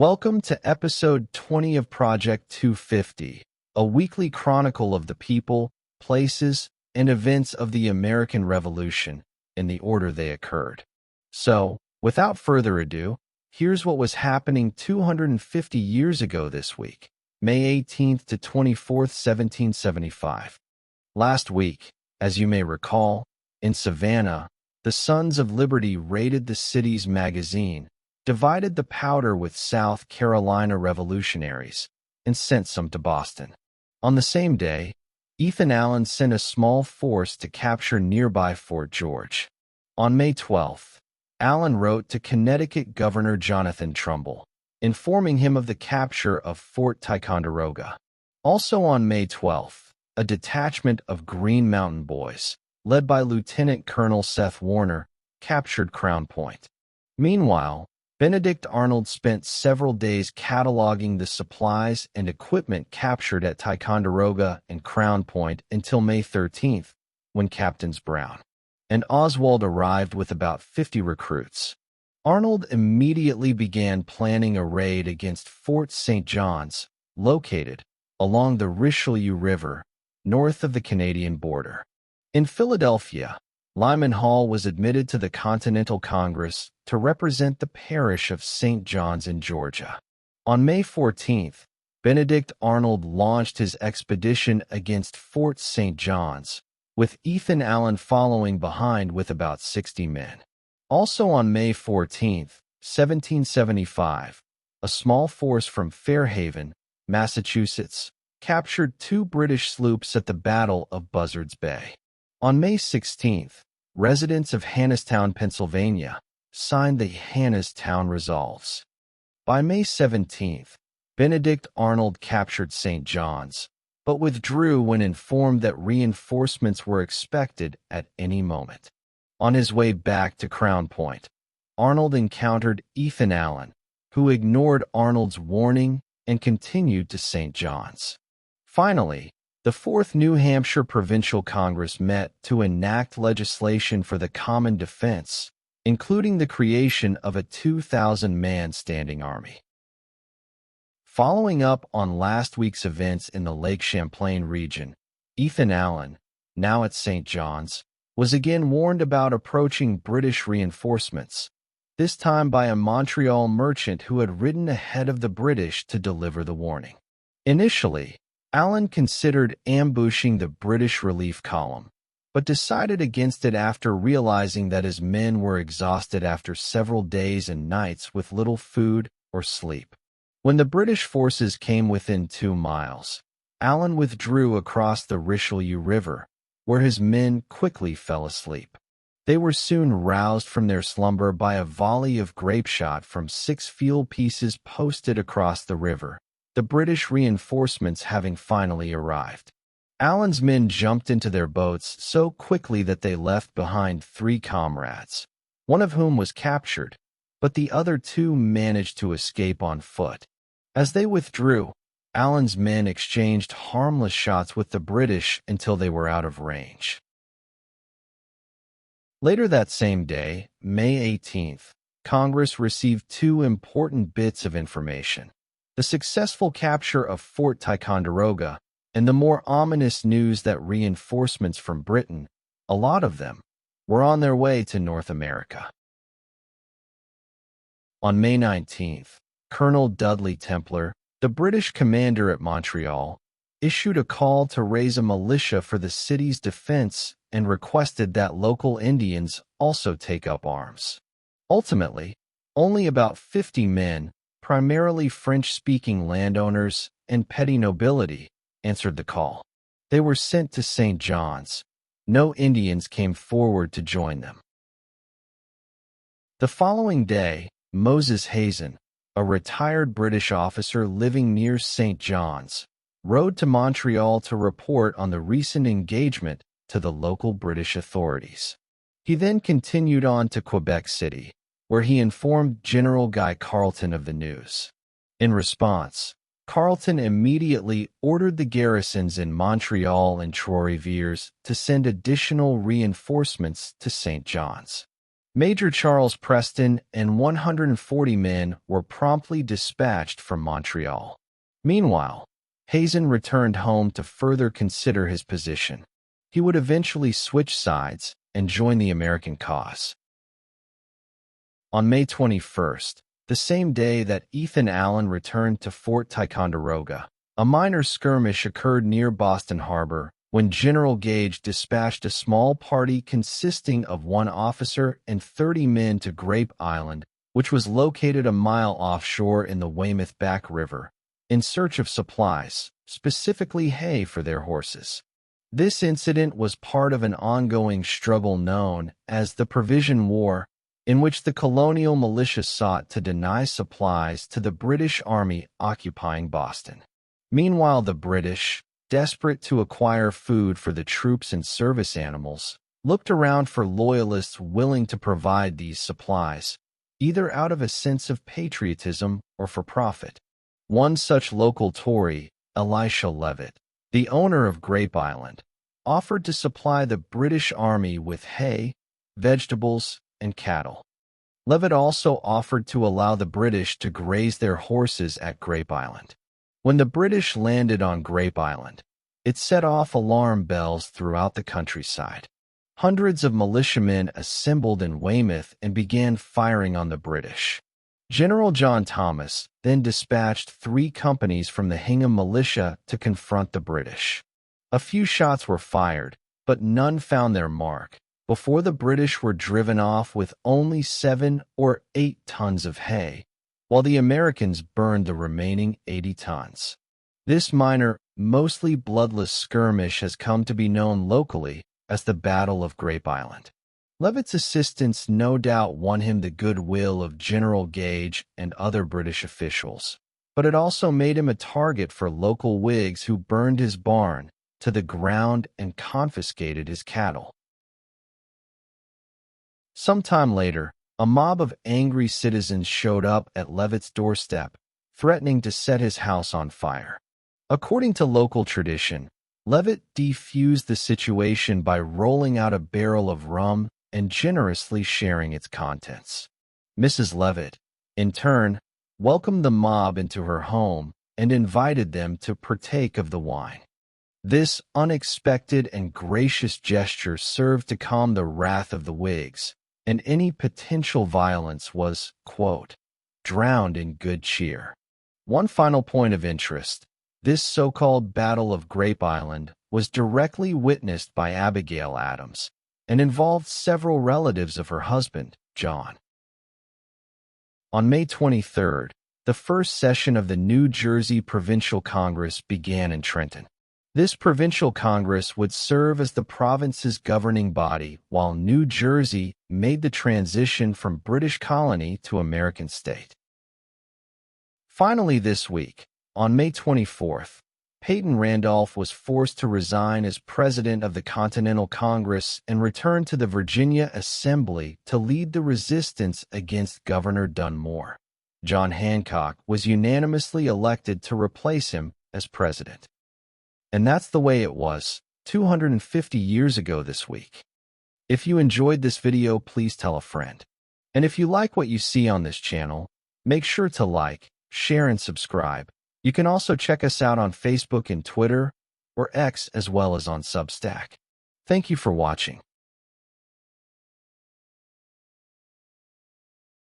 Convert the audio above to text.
Welcome to episode 20 of Project 250, a weekly chronicle of the people, places, and events of the American Revolution in the order they occurred. So, without further ado, here's what was happening 250 years ago this week, May 18th to 24th, 1775. Last week, as you may recall, in Savannah, the Sons of Liberty raided the city's magazine, divided the powder with South Carolina revolutionaries, and sent some to Boston. On the same day, Ethan Allen sent a small force to capture nearby Fort George. On May 12th, Allen wrote to Connecticut Governor Jonathan Trumbull, informing him of the capture of Fort Ticonderoga. Also on May 12th, a detachment of Green Mountain Boys, led by Lieutenant Colonel Seth Warner, captured Crown Point. Meanwhile, Benedict Arnold spent several days cataloging the supplies and equipment captured at Ticonderoga and Crown Point until May 13th, when Captains Brown and Oswald arrived with about 50 recruits. Arnold immediately began planning a raid against Fort St. John's, located along the Richelieu River, north of the Canadian border. In Philadelphia, Lyman Hall was admitted to the Continental Congress to represent the parish of St. John's in Georgia. On May 14th, Benedict Arnold launched his expedition against Fort St. John's, with Ethan Allen following behind with about 60 men. Also on May 14th, 1775, a small force from Fairhaven, Massachusetts, captured two British sloops at the Battle of Buzzards Bay. On May 16th, residents of Hannistown, Pennsylvania, signed the Hannistown Resolves. By May 17th, Benedict Arnold captured St. John's, but withdrew when informed that reinforcements were expected at any moment. On his way back to Crown Point, Arnold encountered Ethan Allen, who ignored Arnold's warning and continued to St. John's. Finally, the 4th New Hampshire Provincial Congress met to enact legislation for the common defense, including the creation of a 2,000-man standing army. Following up on last week's events in the Lake Champlain region, Ethan Allen, now at St. John's, was again warned about approaching British reinforcements, this time by a Montreal merchant who had ridden ahead of the British to deliver the warning. Initially, Allen considered ambushing the British relief column, but decided against it after realizing that his men were exhausted after several days and nights with little food or sleep. When the British forces came within 2 miles, Allen withdrew across the Richelieu River, where his men quickly fell asleep. They were soon roused from their slumber by a volley of grapeshot from 6 field pieces posted across the river, the British reinforcements having finally arrived. Allen's men jumped into their boats so quickly that they left behind 3 comrades, one of whom was captured, but the other 2 managed to escape on foot. As they withdrew, Allen's men exchanged harmless shots with the British until they were out of range. Later that same day, May 18th, Congress received 2 important bits of information: the successful capture of Fort Ticonderoga, and the more ominous news that reinforcements from Britain, a lot of them, were on their way to North America. On May 19th, Colonel Dudley Templar, the British commander at Montreal, issued a call to raise a militia for the city's defense and requested that local Indians also take up arms. Ultimately, only about 50 men, primarily French-speaking landowners and petty nobility, answered the call. They were sent to St. John's. No Indians came forward to join them. The following day, Moses Hazen, a retired British officer living near St. John's, rode to Montreal to report on the recent engagement to the local British authorities. He then continued on to Quebec City, where he informed General Guy Carleton of the news. In response, Carleton immediately ordered the garrisons in Montreal and Trois-Rivières to send additional reinforcements to St. John's. Major Charles Preston and 140 men were promptly dispatched from Montreal. Meanwhile, Hazen returned home to further consider his position. He would eventually switch sides and join the American cause. On May 21st, the same day that Ethan Allen returned to Fort Ticonderoga, a minor skirmish occurred near Boston Harbor when General Gage dispatched a small party consisting of 1 officer and 30 men to Grape Island, which was located a mile offshore in the Weymouth Back River, in search of supplies, specifically hay for their horses. This incident was part of an ongoing struggle known as the Provision War, in which the colonial militia sought to deny supplies to the British Army occupying Boston. Meanwhile, the British, desperate to acquire food for the troops and service animals, looked around for loyalists willing to provide these supplies, either out of a sense of patriotism or for profit. One such local Tory, Elisha Leavett, the owner of Grape Island, offered to supply the British Army with hay, vegetables, and cattle. Leavett also offered to allow the British to graze their horses at Grape Island. When the British landed on Grape Island, it set off alarm bells throughout the countryside. Hundreds of militiamen assembled in Weymouth and began firing on the British. General John Thomas then dispatched 3 companies from the Hingham militia to confront the British. A few shots were fired, but none found their mark, before the British were driven off with only 7 or 8 tons of hay, while the Americans burned the remaining 80 tons. This minor, mostly bloodless skirmish has come to be known locally as the Battle of Grape Island. Leavett's assistance no doubt won him the goodwill of General Gage and other British officials, but it also made him a target for local Whigs who burned his barn to the ground and confiscated his cattle. Sometime later, a mob of angry citizens showed up at Leavett's doorstep, threatening to set his house on fire. According to local tradition, Leavett defused the situation by rolling out a barrel of rum and generously sharing its contents. Mrs. Leavett, in turn, welcomed the mob into her home and invited them to partake of the wine. This unexpected and gracious gesture served to calm the wrath of the Whigs, and any potential violence was, quote, drowned in good cheer. One final point of interest: this so-called Battle of Grape Island was directly witnessed by Abigail Adams and involved several relatives of her husband, John. On May 23rd, the first session of the New Jersey Provincial Congress began in Trenton. This provincial Congress would serve as the province's governing body while New Jersey made the transition from British colony to American state. Finally this week, on May 24th, Peyton Randolph was forced to resign as president of the Continental Congress and return to the Virginia Assembly to lead the resistance against Governor Dunmore. John Hancock was unanimously elected to replace him as president. And that's the way it was 250 years ago this week. If you enjoyed this video, please tell a friend. And if you like what you see on this channel, make sure to like, share, and subscribe. You can also check us out on Facebook and Twitter, or X, as well as on Substack. Thank you for watching.